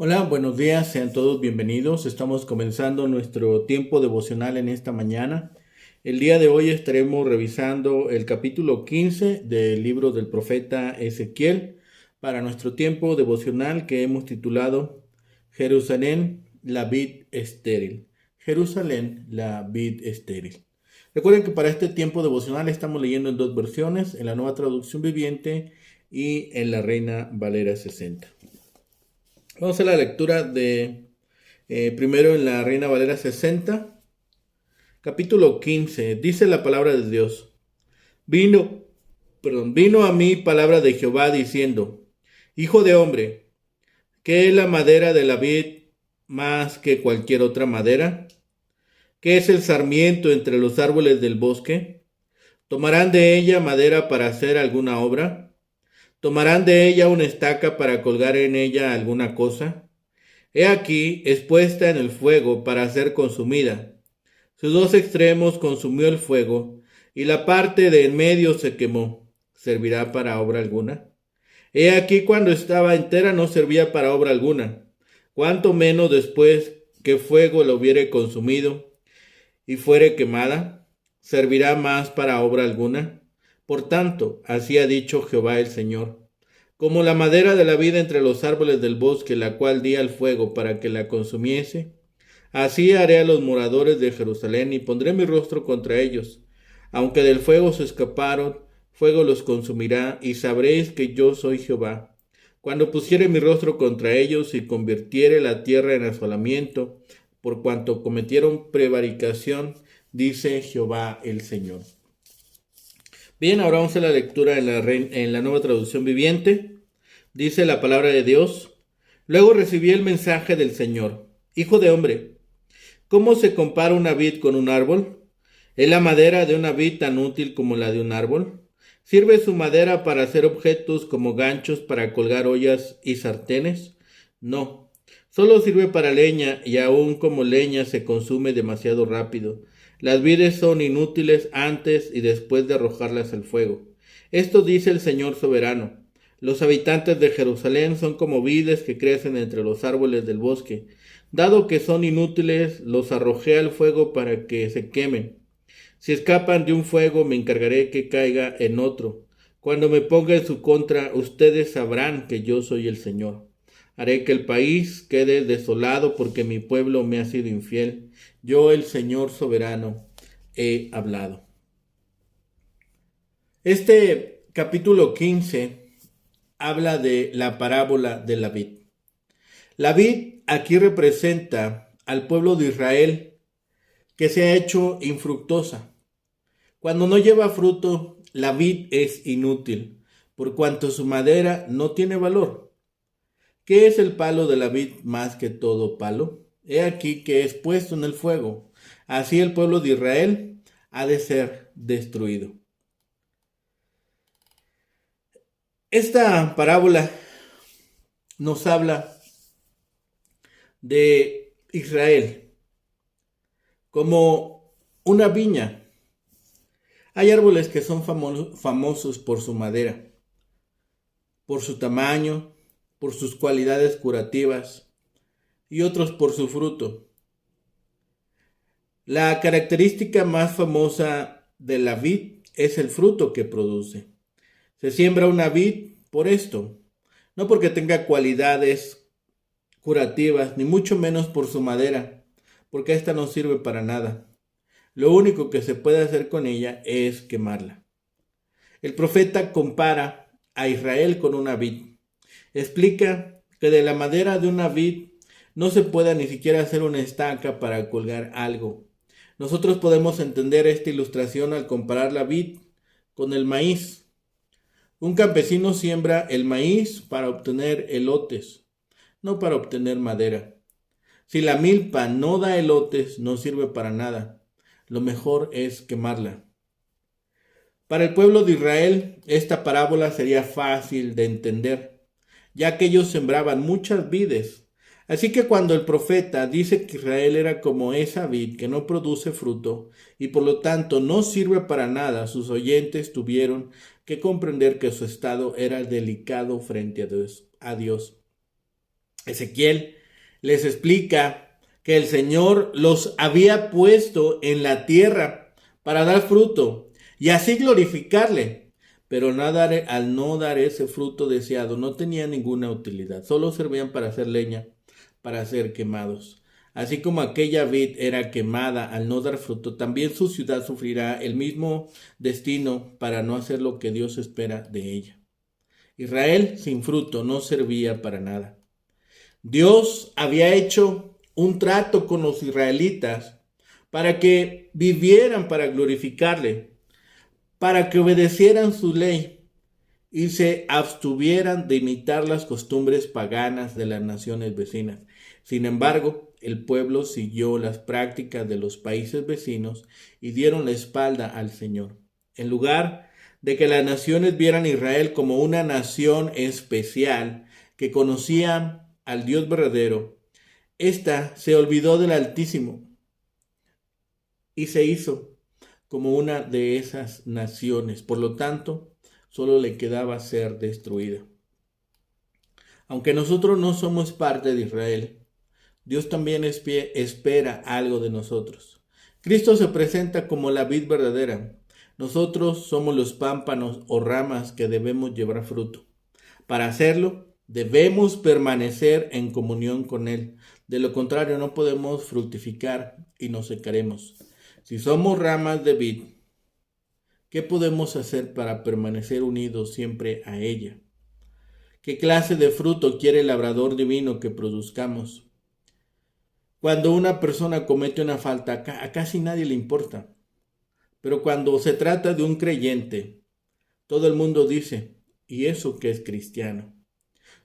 Hola, buenos días, sean todos bienvenidos. Estamos comenzando nuestro tiempo devocional en esta mañana. El día de hoy estaremos revisando el capítulo 15 del libro del profeta Ezequiel para nuestro tiempo devocional que hemos titulado Jerusalén, la vid estéril. Jerusalén, la vid estéril. Recuerden que para este tiempo devocional estamos leyendo en dos versiones, en la Nueva Traducción Viviente y en la Reina Valera 60. Vamos a hacer la lectura de primero en la Reina Valera 60, capítulo 15. Dice la palabra de Dios. Vino a mí palabra de Jehová diciendo: Hijo de hombre, ¿qué es la madera de la vid más que cualquier otra madera? ¿Qué es el sarmiento entre los árboles del bosque? ¿Tomarán de ella madera para hacer alguna obra? ¿Tomarán de ella una estaca para colgar en ella alguna cosa? He aquí, expuesta en el fuego para ser consumida. Sus dos extremos consumió el fuego, y la parte de en medio se quemó. ¿Servirá para obra alguna? He aquí, cuando estaba entera no servía para obra alguna, cuanto menos después que fuego la hubiere consumido y fuere quemada, ¿servirá más para obra alguna? Por tanto, así ha dicho Jehová el Señor: como la madera de la vida entre los árboles del bosque, la cual di al fuego para que la consumiese, así haré a los moradores de Jerusalén y pondré mi rostro contra ellos. Aunque del fuego se escaparon, fuego los consumirá, y sabréis que yo soy Jehová. Cuando pusiere mi rostro contra ellos y convirtiere la tierra en asolamiento, por cuanto cometieron prevaricación, dice Jehová el Señor. Bien, ahora vamos a la lectura en la Nueva Traducción Viviente. Dice la palabra de Dios: Luego recibí el mensaje del Señor. Hijo de hombre, ¿cómo se compara una vid con un árbol? ¿Es la madera de una vid tan útil como la de un árbol? ¿Sirve su madera para hacer objetos como ganchos para colgar ollas y sartenes? No, solo sirve para leña, y aún como leña se consume demasiado rápido. Las vides son inútiles antes y después de arrojarlas al fuego. Esto dice el Señor soberano: los habitantes de Jerusalén son como vides que crecen entre los árboles del bosque. Dado que son inútiles, los arrojé al fuego para que se quemen. Si escapan de un fuego, me encargaré que caiga en otro. Cuando me ponga en su contra, ustedes sabrán que yo soy el Señor. Haré que el país quede desolado porque mi pueblo me ha sido infiel. Yo, el Señor soberano, he hablado. Este capítulo 15 habla de la parábola de la vid. La vid aquí representa al pueblo de Israel que se ha hecho infructuosa. Cuando no lleva fruto, la vid es inútil, por cuanto su madera no tiene valor. ¿Qué es el palo de la vid más que todo palo? He aquí que es puesto en el fuego. Así el pueblo de Israel ha de ser destruido. Esta parábola nos habla de Israel como una viña. Hay árboles que son famosos por su madera, por su tamaño, por sus cualidades curativas, y otros por su fruto. La característica más famosa de la vid es el fruto que produce. Se siembra una vid por esto, no porque tenga cualidades curativas, ni mucho menos por su madera, porque esta no sirve para nada. Lo único que se puede hacer con ella es quemarla. El profeta compara a Israel con una vid. Explica que de la madera de una vid no se puede ni siquiera hacer una estaca para colgar algo. Nosotros podemos entender esta ilustración al comparar la vid con el maíz. Un campesino siembra el maíz para obtener elotes, no para obtener madera. Si la milpa no da elotes, no sirve para nada. Lo mejor es quemarla. Para el pueblo de Israel, esta parábola sería fácil de entender, ya que ellos sembraban muchas vides. Así que cuando el profeta dice que Israel era como esa vid que no produce fruto y por lo tanto no sirve para nada, sus oyentes tuvieron que comprender que su estado era delicado frente a Dios. Ezequiel les explica que el Señor los había puesto en la tierra para dar fruto y así glorificarle. Pero al no dar ese fruto deseado, no tenían ninguna utilidad. Solo servían para hacer leña, para ser quemados. Así como aquella vid era quemada al no dar fruto, también su ciudad sufrirá el mismo destino para no hacer lo que Dios espera de ella. Israel sin fruto no servía para nada. Dios había hecho un trato con los israelitas para que vivieran para glorificarle, para que obedecieran su ley y se abstuvieran de imitar las costumbres paganas de las naciones vecinas. Sin embargo, el pueblo siguió las prácticas de los países vecinos y dieron la espalda al Señor. En lugar de que las naciones vieran a Israel como una nación especial que conocía al Dios verdadero, ésta se olvidó del Altísimo y se hizo como una de esas naciones. Por lo tanto, solo le quedaba ser destruida. Aunque nosotros no somos parte de Israel, Dios también espera algo de nosotros. Cristo se presenta como la vid verdadera. Nosotros somos los pámpanos o ramas que debemos llevar fruto. Para hacerlo, debemos permanecer en comunión con Él. De lo contrario, no podemos fructificar y nos secaremos. Si somos ramas de vid, ¿qué podemos hacer para permanecer unidos siempre a ella? ¿Qué clase de fruto quiere el labrador divino que produzcamos? Cuando una persona comete una falta, a casi nadie le importa. Pero cuando se trata de un creyente, todo el mundo dice, ¿y eso que es cristiano?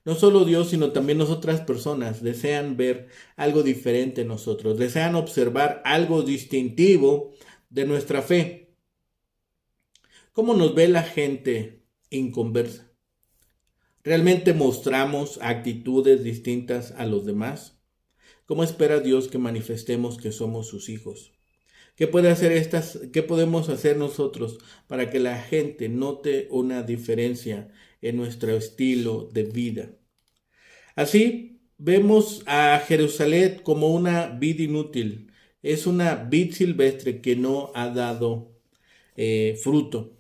No solo Dios, sino también otras personas desean ver algo diferente en nosotros, desean observar algo distintivo de nuestra fe. ¿Cómo nos ve la gente inconversa? ¿Realmente mostramos actitudes distintas a los demás? ¿Cómo espera Dios que manifestemos que somos sus hijos? ¿Qué podemos hacer nosotros para que la gente note una diferencia en nuestro estilo de vida? Así, vemos a Jerusalén como una vid inútil. Es una vid silvestre que no ha dado fruto.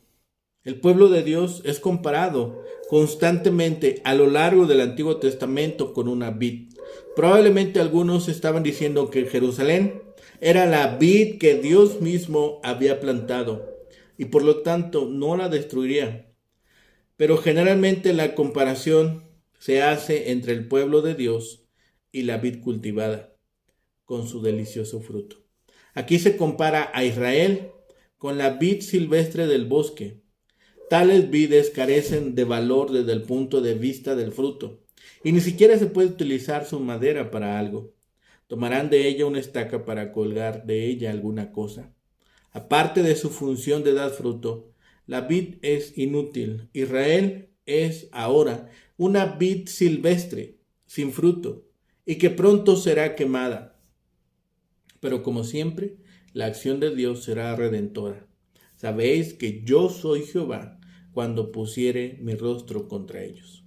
El pueblo de Dios es comparado constantemente a lo largo del Antiguo Testamento con una vid. Probablemente algunos estaban diciendo que Jerusalén era la vid que Dios mismo había plantado y por lo tanto no la destruiría. Pero generalmente la comparación se hace entre el pueblo de Dios y la vid cultivada con su delicioso fruto. Aquí se compara a Israel con la vid silvestre del bosque. Tales vides carecen de valor desde el punto de vista del fruto, y ni siquiera se puede utilizar su madera para algo. Tomarán de ella una estaca para colgar de ella alguna cosa. Aparte de su función de dar fruto, la vid es inútil. Israel es ahora una vid silvestre, sin fruto, y que pronto será quemada. Pero como siempre, la acción de Dios será redentora. Sabéis que yo soy Jehová cuando pusiere mi rostro contra ellos.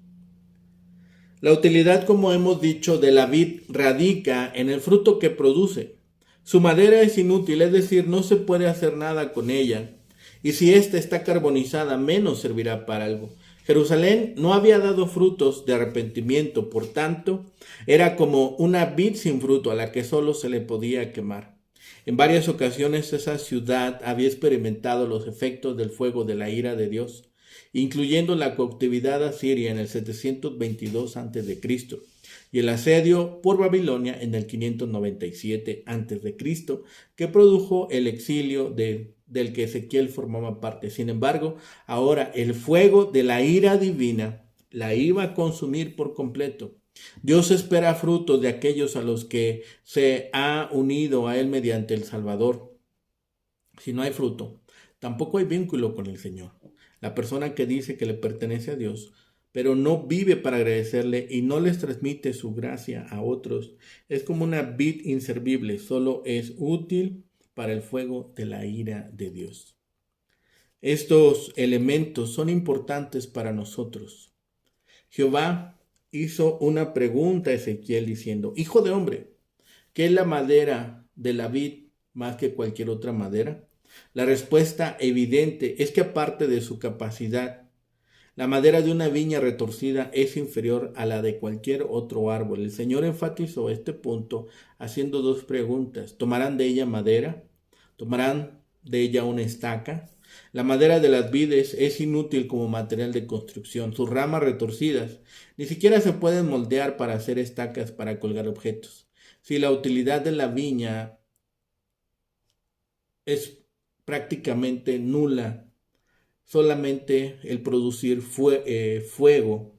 La utilidad, como hemos dicho, de la vid radica en el fruto que produce. Su madera es inútil, es decir, no se puede hacer nada con ella. Y si ésta está carbonizada, menos servirá para algo. Jerusalén no había dado frutos de arrepentimiento, por tanto, era como una vid sin fruto a la que solo se le podía quemar. En varias ocasiones esa ciudad había experimentado los efectos del fuego de la ira de Dios, incluyendo la cautividad asiria en el 722 a.C. y el asedio por Babilonia en el 597 a.C., que produjo el exilio del que Ezequiel formaba parte. Sin embargo, ahora el fuego de la ira divina la iba a consumir por completo. Dios espera frutos de aquellos a los que se ha unido a Él mediante el Salvador. Si no hay fruto, tampoco hay vínculo con el Señor. La persona que dice que le pertenece a Dios, pero no vive para agradecerle y no les transmite su gracia a otros, es como una vid inservible, solo es útil para el fuego de la ira de Dios. Estos elementos son importantes para nosotros. Jehová hizo una pregunta a Ezequiel diciendo: Hijo de hombre, ¿qué es la madera de la vid más que cualquier otra madera? La respuesta evidente es que aparte de su capacidad, la madera de una viña retorcida es inferior a la de cualquier otro árbol. El Señor enfatizó este punto haciendo dos preguntas. ¿Tomarán de ella madera? ¿Tomarán de ella una estaca? La madera de las vides es inútil como material de construcción. Sus ramas retorcidas ni siquiera se pueden moldear para hacer estacas para colgar objetos. Si la utilidad de la viña es prácticamente nula, solamente el producir fuego.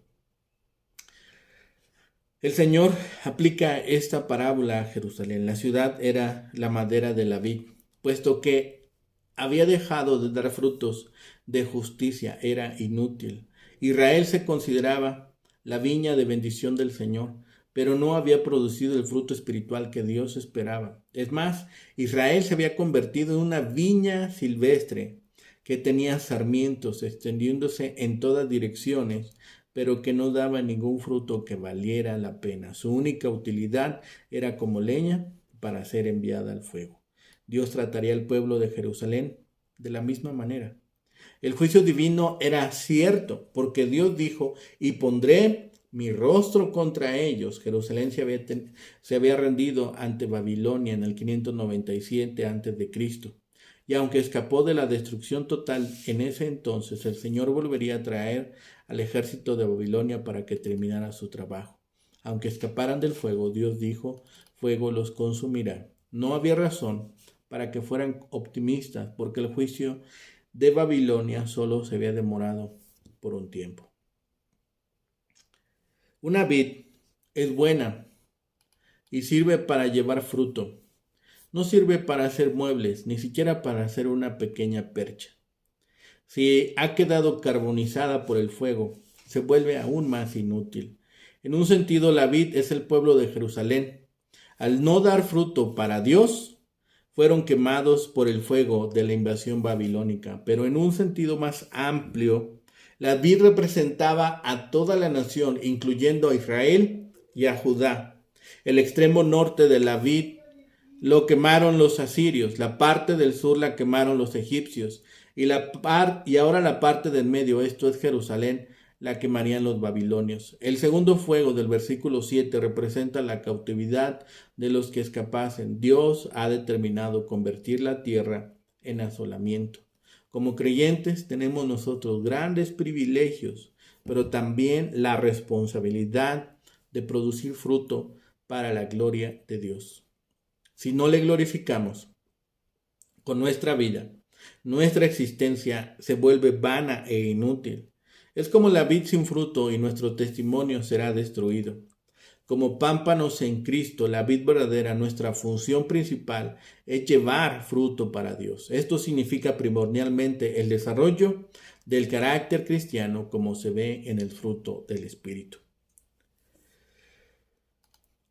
El Señor aplica esta parábola a Jerusalén. La ciudad era la madera de la vid, puesto que había dejado de dar frutos de justicia, era inútil. Israel se consideraba la viña de bendición del Señor, pero no había producido el fruto espiritual que Dios esperaba. Es más, Israel se había convertido en una viña silvestre que tenía sarmientos extendiéndose en todas direcciones, pero que no daba ningún fruto que valiera la pena. Su única utilidad era como leña para ser enviada al fuego. Dios trataría al pueblo de Jerusalén de la misma manera. El juicio divino era cierto, porque Dios dijo: y pondré mi rostro contra ellos. Jerusalén se había rendido ante Babilonia en el 597 a.C. Y aunque escapó de la destrucción total en ese entonces, el Señor volvería a traer al ejército de Babilonia para que terminara su trabajo. Aunque escaparan del fuego, Dios dijo: fuego los consumirá. No había razón para que fueran optimistas, porque el juicio de Babilonia solo se había demorado por un tiempo. Una vid es buena y sirve para llevar fruto. No sirve para hacer muebles, ni siquiera para hacer una pequeña percha. Si ha quedado carbonizada por el fuego, se vuelve aún más inútil. En un sentido, la vid es el pueblo de Jerusalén. Al no dar fruto para Dios, fueron quemados por el fuego de la invasión babilónica. Pero en un sentido más amplio, la vid representaba a toda la nación, incluyendo a Israel y a Judá. El extremo norte de la vid lo quemaron los asirios, la parte del sur la quemaron los egipcios, y ahora la parte del medio, esto es Jerusalén, la quemarían los babilonios. El segundo fuego del versículo 7 representa la cautividad de los que escapasen. Dios ha determinado convertir la tierra en asolamiento. Como creyentes tenemos nosotros grandes privilegios, pero también la responsabilidad de producir fruto para la gloria de Dios. Si no le glorificamos con nuestra vida, nuestra existencia se vuelve vana e inútil. Es como la vid sin fruto y nuestro testimonio será destruido. Como pámpanos en Cristo, la vid verdadera, nuestra función principal es llevar fruto para Dios. Esto significa primordialmente el desarrollo del carácter cristiano como se ve en el fruto del Espíritu.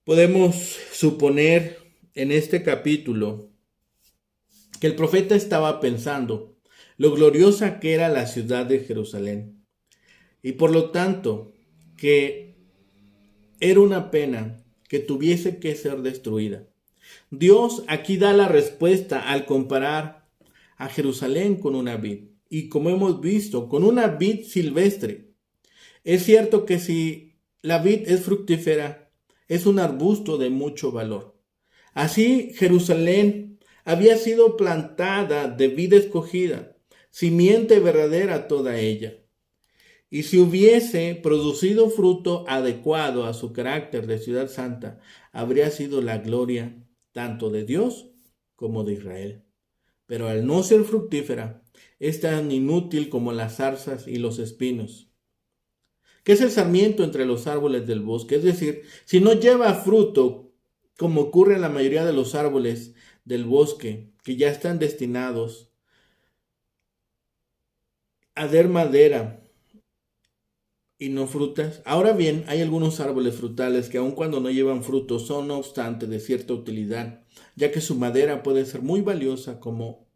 Podemos suponer en este capítulo que el profeta estaba pensando lo gloriosa que era la ciudad de Jerusalén y por lo tanto que era una pena que tuviese que ser destruida. Dios aquí da la respuesta al comparar a Jerusalén con una vid y, como hemos visto, con una vid silvestre. Es cierto que si la vid es fructífera, es un arbusto de mucho valor. Así, Jerusalén había sido plantada de vid escogida, simiente verdadera toda ella. Y si hubiese producido fruto adecuado a su carácter de ciudad santa, habría sido la gloria tanto de Dios como de Israel. Pero al no ser fructífera, es tan inútil como las zarzas y los espinos. ¿Qué es el sarmiento entre los árboles del bosque? Es decir, si no lleva fruto, como ocurre en la mayoría de los árboles del bosque, que ya están destinados a dar madera y no frutas. Ahora bien, hay algunos árboles frutales que aun cuando no llevan frutos son no obstante de cierta utilidad, ya que su madera puede ser muy valiosa como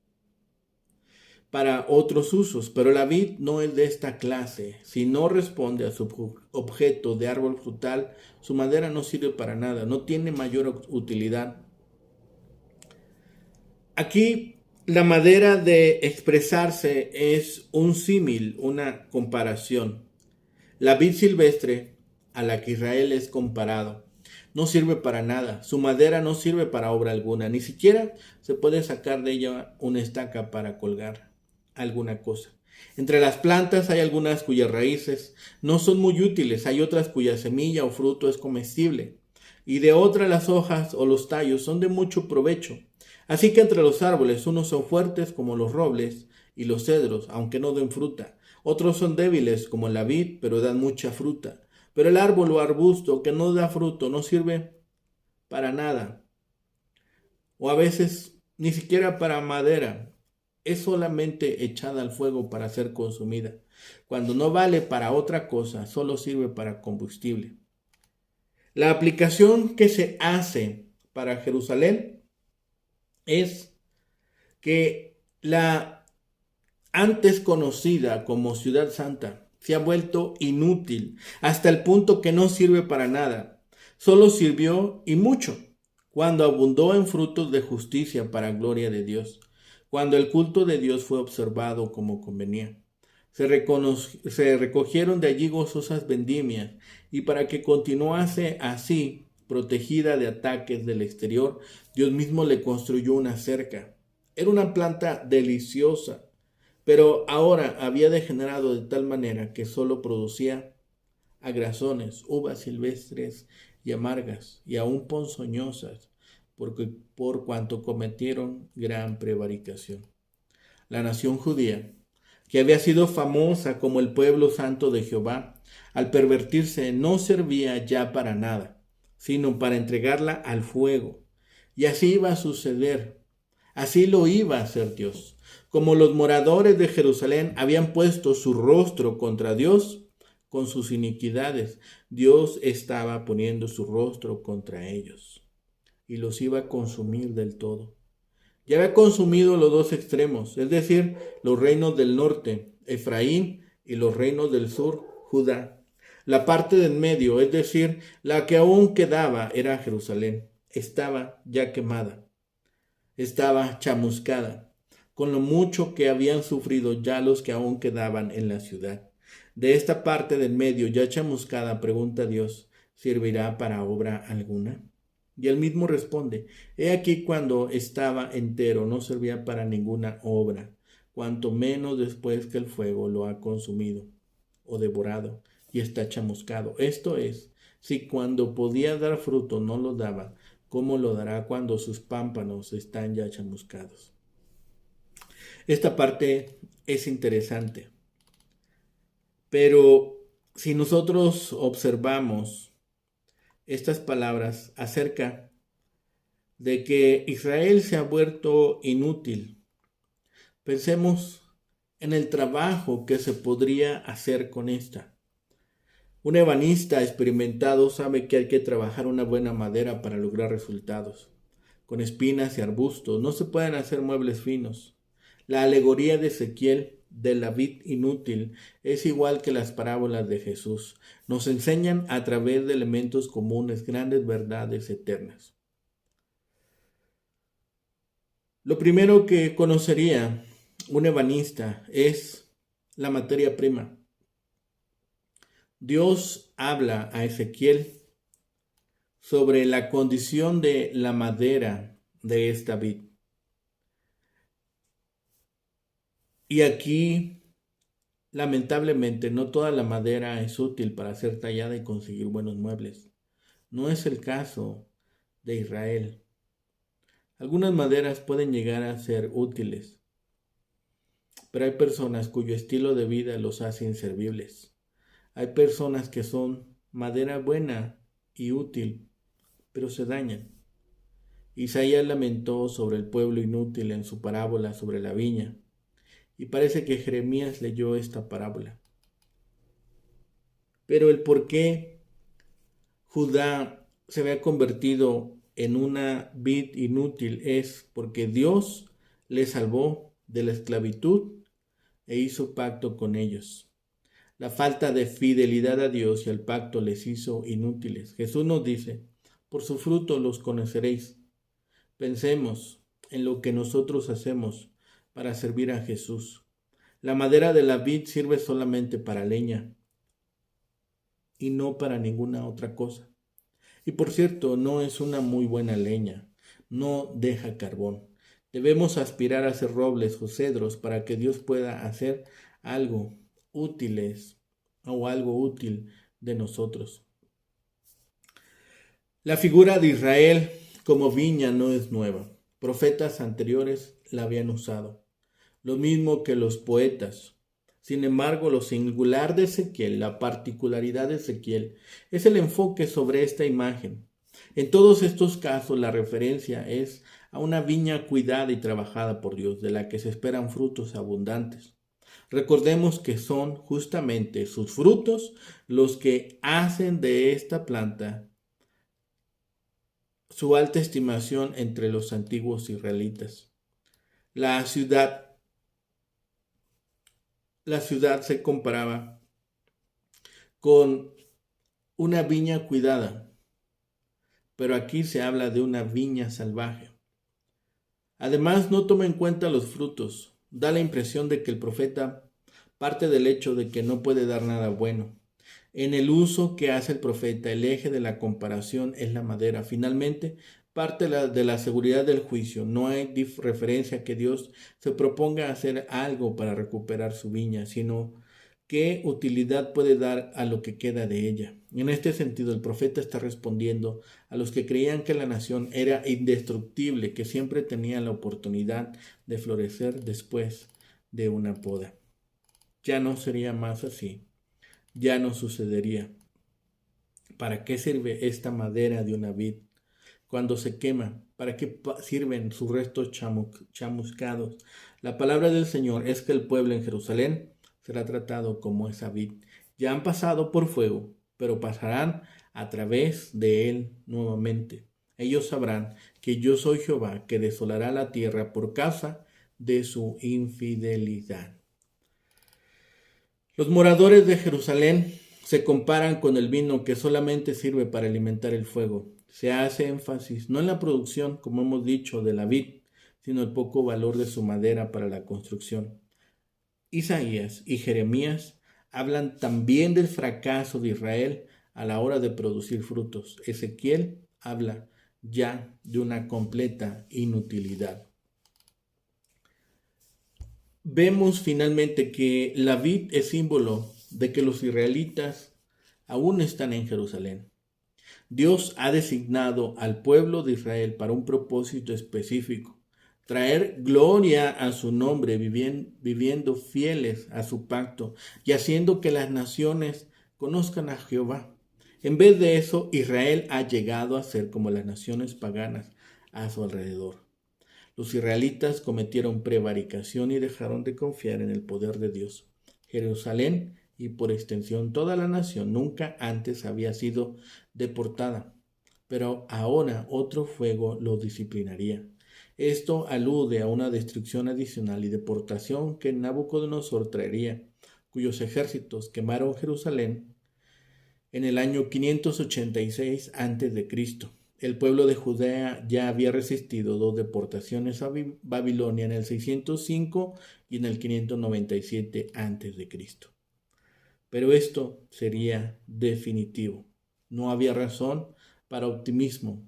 para otros usos, pero la vid no es de esta clase. Si no responde a su objeto de árbol frutal, su madera no sirve para nada, no tiene mayor utilidad. Aquí la manera de expresarse es un símil, una comparación. La vid silvestre a la que Israel es comparado no sirve para nada, su madera no sirve para obra alguna, ni siquiera se puede sacar de ella una estaca para colgar alguna cosa. Entre las plantas hay algunas cuyas raíces no son muy útiles, hay otras cuya semilla o fruto es comestible, y de otras las hojas o los tallos son de mucho provecho. Así que entre los árboles unos son fuertes como los robles y los cedros, aunque no den fruta. Otros son débiles como la vid, pero dan mucha fruta. Pero el árbol o arbusto que no da fruto no sirve para nada, o a veces ni siquiera para madera. Es solamente echada al fuego para ser consumida. Cuando no vale para otra cosa, solo sirve para combustible. La aplicación que se hace para Jerusalén es que la antes conocida como Ciudad Santa se ha vuelto inútil hasta el punto que no sirve para nada. Solo sirvió y mucho cuando abundó en frutos de justicia para gloria de Dios, cuando el culto de Dios fue observado como convenía. Se recogieron de allí gozosas vendimias, y para que continuase así, protegida de ataques del exterior, Dios mismo le construyó una cerca. Era una planta deliciosa, pero ahora había degenerado de tal manera que solo producía agrazones, uvas silvestres y amargas, y aún ponzoñosas, por cuanto cometieron gran prevaricación. La nación judía, que había sido famosa como el pueblo santo de Jehová, al pervertirse no servía ya para nada, sino para entregarla al fuego. Y así iba a suceder, así lo iba a hacer Dios. Como los moradores de Jerusalén habían puesto su rostro contra Dios con sus iniquidades, Dios estaba poniendo su rostro contra ellos y los iba a consumir del todo. Ya había consumido los dos extremos, es decir, los reinos del norte, Efraín, y los reinos del sur, Judá. La parte del medio, es decir, la que aún quedaba, era Jerusalén. Estaba ya quemada, estaba chamuscada, con lo mucho que habían sufrido ya los que aún quedaban en la ciudad. De esta parte del medio, ya chamuscada, pregunta Dios, ¿servirá para obra alguna? Y él mismo responde, he aquí cuando estaba entero no servía para ninguna obra, cuanto menos después que el fuego lo ha consumido o devorado y está chamuscado. Esto es, si cuando podía dar fruto no lo daba, ¿cómo lo dará cuando sus pámpanos están ya chamuscados? Esta parte es interesante, pero si nosotros observamos estas palabras acerca de que Israel se ha vuelto inútil, pensemos en el trabajo que se podría hacer con esta. Un ebanista experimentado sabe que hay que trabajar una buena madera para lograr resultados. Con espinas y arbustos no se pueden hacer muebles finos. La alegoría de Ezequiel de la vid inútil es igual que las parábolas de Jesús. Nos enseñan a través de elementos comunes grandes verdades eternas. Lo primero que conocería un ebanista es la materia prima. Dios habla a Ezequiel sobre la condición de la madera de esta vid. Y aquí, lamentablemente, no toda la madera es útil para ser tallada y conseguir buenos muebles. No es el caso de Israel. Algunas maderas pueden llegar a ser útiles, pero hay personas cuyo estilo de vida los hace inservibles. Hay personas que son madera buena y útil, pero se dañan. Isaías lamentó sobre el pueblo inútil en su parábola sobre la viña, y parece que Jeremías leyó esta parábola. Pero el por qué Judá se había convertido en una vid inútil es porque Dios le salvó de la esclavitud e hizo pacto con ellos. La falta de fidelidad a Dios y al pacto les hizo inútiles. Jesús nos dice, por su fruto los conoceréis. Pensemos en lo que nosotros hacemos para servir a Jesús. La madera de la vid sirve solamente para leña y no para ninguna otra cosa. Y por cierto, no es una muy buena leña, no deja carbón. Debemos aspirar a ser robles o cedros para que Dios pueda hacer algo útiles o algo útil de nosotros. La figura de Israel como viña no es nueva. Profetas anteriores la habían usado, lo mismo que los poetas. Sin embargo, lo singular de Ezequiel, la particularidad de Ezequiel, es el enfoque sobre esta imagen. En todos estos casos, la referencia es a una viña cuidada y trabajada por Dios, de la que se esperan frutos abundantes. Recordemos que son justamente sus frutos los que hacen de esta planta su alta estimación entre los antiguos israelitas. La ciudad se comparaba con una viña cuidada, pero aquí se habla de una viña salvaje. Además, no toma en cuenta los frutos. Da la impresión de que el profeta parte del hecho de que no puede dar nada bueno. En el uso que hace el profeta, el eje de la comparación es la madera. Finalmente, parte de la seguridad del juicio. No hay referencia a que Dios se proponga hacer algo para recuperar su viña, sino qué utilidad puede dar a lo que queda de ella. En este sentido, el profeta está respondiendo a los que creían que la nación era indestructible, que siempre tenía la oportunidad de florecer después de una poda. Ya no sería más así. Ya no sucedería. ¿Para qué sirve esta madera de una vid cuando se quema? ¿Para qué sirven sus restos chamuscados? La palabra del Señor es que el pueblo en Jerusalén será tratado como esa vid. Ya han pasado por fuego, pero pasarán a través de él nuevamente. Ellos sabrán que yo soy Jehová, que desolará la tierra por causa de su infidelidad. Los moradores de Jerusalén se comparan con el vino que solamente sirve para alimentar el fuego. Se hace énfasis no en la producción, como hemos dicho, de la vid, sino el poco valor de su madera para la construcción. Isaías y Jeremías hablan también del fracaso de Israel a la hora de producir frutos. Ezequiel habla ya de una completa inutilidad. Vemos finalmente que la vid es símbolo de que los israelitas aún están en Jerusalén. Dios ha designado al pueblo de Israel para un propósito específico, traer gloria a su nombre, viviendo fieles a su pacto y haciendo que las naciones conozcan a Jehová. En vez de eso, Israel ha llegado a ser como las naciones paganas a su alrededor. Los israelitas cometieron prevaricación y dejaron de confiar en el poder de Dios. Jerusalén y por extensión toda la nación nunca antes había sido deportada, pero ahora otro fuego lo disciplinaría. Esto alude a una destrucción adicional y deportación que Nabucodonosor traería, cuyos ejércitos quemaron Jerusalén en el año 586 a.C. El pueblo de Judea ya había resistido 2 deportaciones a Babilonia en el 605 y en el 597 a.C. Pero esto sería definitivo. No había razón para optimismo,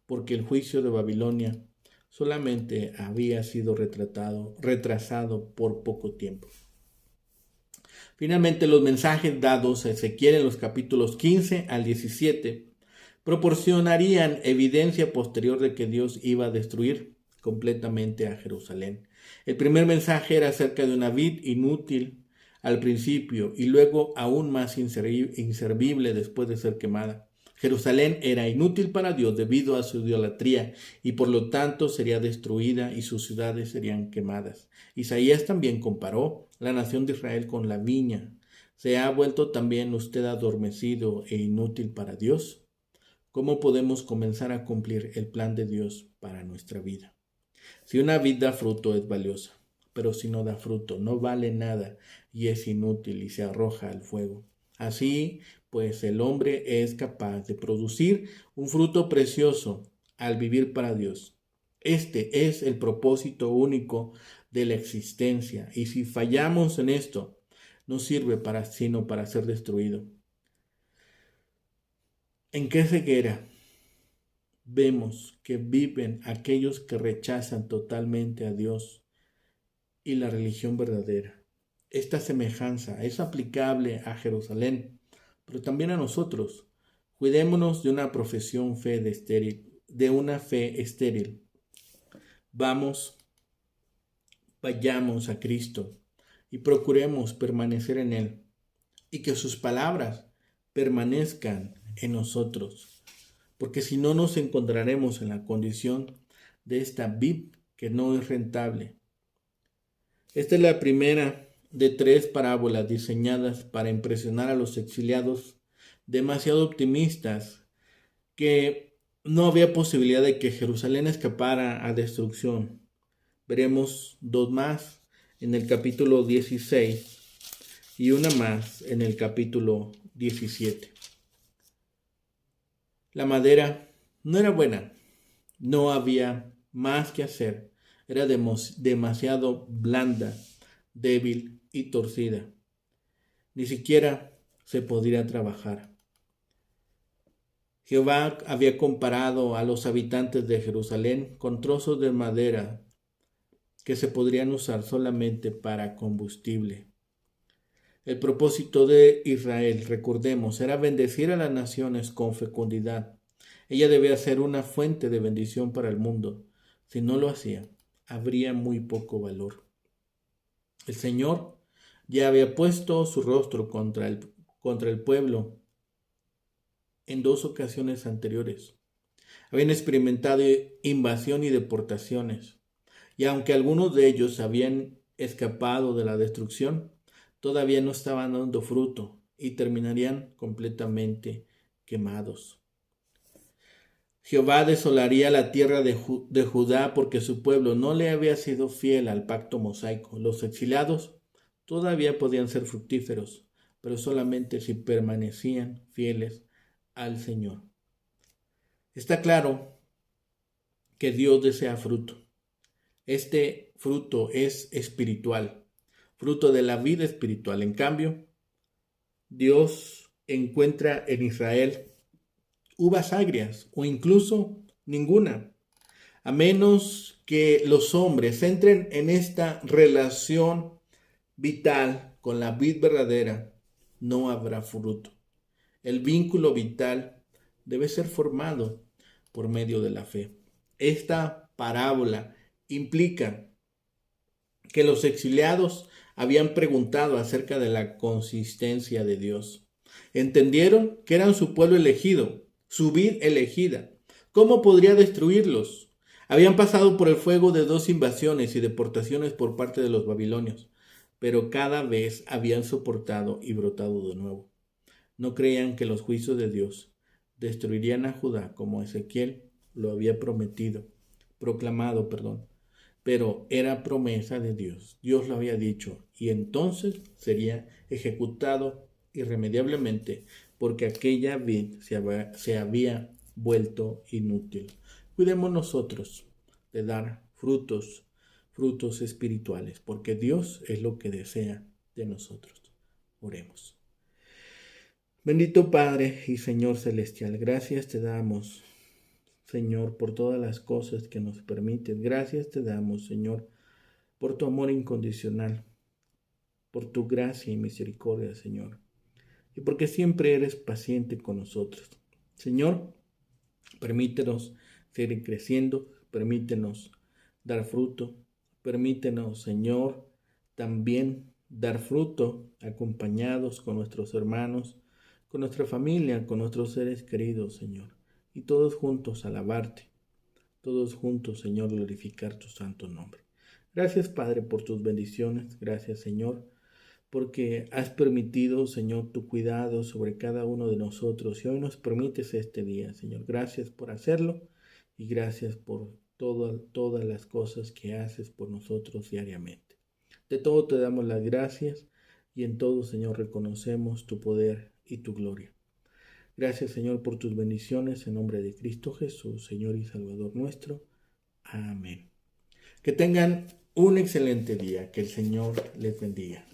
porque el juicio de Babilonia solamente había sido retrasado por poco tiempo. Finalmente, los mensajes dados a Ezequiel en los capítulos 15 al 17 proporcionarían evidencia posterior de que Dios iba a destruir completamente a Jerusalén. El primer mensaje era acerca de una vid inútil al principio y luego aún más inservible después de ser quemada. Jerusalén era inútil para Dios debido a su idolatría y por lo tanto sería destruida y sus ciudades serían quemadas. Isaías también comparó la nación de Israel con la viña. ¿Se ha vuelto también usted adormecido e inútil para Dios? ¿Cómo podemos comenzar a cumplir el plan de Dios para nuestra vida? Si una vid da fruto es valiosa, pero si no da fruto, no vale nada y es inútil y se arroja al fuego. Así, pues el hombre es capaz de producir un fruto precioso al vivir para Dios. Este es el propósito único de la existencia, y si fallamos en esto, no sirve sino para ser destruido. ¿En qué ceguera vemos que viven aquellos que rechazan totalmente a Dios y la religión verdadera? Esta semejanza es aplicable a Jerusalén, pero también a nosotros. Cuidémonos de una de una fe estéril. Vayamos a Cristo y procuremos permanecer en Él y que sus palabras permanezcan en nosotros, porque si no nos encontraremos en la condición de esta vid que no es rentable. Esta es la primera de 3 parábolas diseñadas para impresionar a los exiliados demasiado optimistas que no había posibilidad de que Jerusalén escapara a destrucción. Veremos 2 más en el capítulo 16 y una más en el capítulo 17. La madera no era buena, no había más que hacer, era demasiado blanda, débil y torcida. Ni siquiera se podría trabajar. Jehová había comparado a los habitantes de Jerusalén con trozos de madera que se podrían usar solamente para combustible. El propósito de Israel, recordemos, era bendecir a las naciones con fecundidad. Ella debía ser una fuente de bendición para el mundo. Si no lo hacía, habría muy poco valor. El Señor ya había puesto su rostro contra el pueblo en 2 ocasiones anteriores. Habían experimentado invasión y deportaciones, y aunque algunos de ellos habían escapado de la destrucción, todavía no estaban dando fruto y terminarían completamente quemados. Jehová desolaría la tierra de Judá porque su pueblo no le había sido fiel al pacto mosaico. Los exiliados todavía podían ser fructíferos, pero solamente si permanecían fieles al Señor. Está claro que Dios desea fruto. Este fruto es espiritual, fruto de la vida espiritual. En cambio, Dios encuentra en Israel uvas agrias o incluso ninguna, a menos que los hombres entren en esta relación vital con la vid verdadera, no habrá fruto. El vínculo vital debe ser formado por medio de la fe. Esta parábola implica que los exiliados habían preguntado acerca de la consistencia de Dios. Entendieron que eran su pueblo elegido, su vid elegida. ¿Cómo podría destruirlos? Habían pasado por el fuego de 2 invasiones y deportaciones por parte de los babilonios, pero cada vez habían soportado y brotado de nuevo. No creían que los juicios de Dios destruirían a Judá como Ezequiel lo había proclamado, pero era promesa de Dios. Dios lo había dicho y entonces sería ejecutado irremediablemente porque aquella vid se había vuelto inútil. Cuidemos nosotros de dar frutos espirituales, porque Dios es lo que desea de nosotros. Oremos. Bendito Padre y Señor Celestial, gracias te damos, Señor, por todas las cosas que nos permites. Gracias te damos, Señor, por tu amor incondicional, por tu gracia y misericordia, Señor, y porque siempre eres paciente con nosotros. Señor, permítenos seguir creciendo, permítenos dar fruto, permítenos, Señor, también dar fruto acompañados con nuestros hermanos, con nuestra familia, con nuestros seres queridos, Señor, y todos juntos alabarte, todos juntos, Señor, glorificar tu santo nombre. Gracias, Padre, por tus bendiciones. Gracias, Señor, porque has permitido, Señor, tu cuidado sobre cada uno de nosotros y hoy nos permites este día, Señor. Gracias por hacerlo y gracias por todas las cosas que haces por nosotros diariamente. De todo te damos las gracias y en todo, Señor, reconocemos tu poder y tu gloria. Gracias, Señor, por tus bendiciones en nombre de Cristo Jesús, Señor y Salvador nuestro. Amén. Que tengan un excelente día. Que el Señor les bendiga.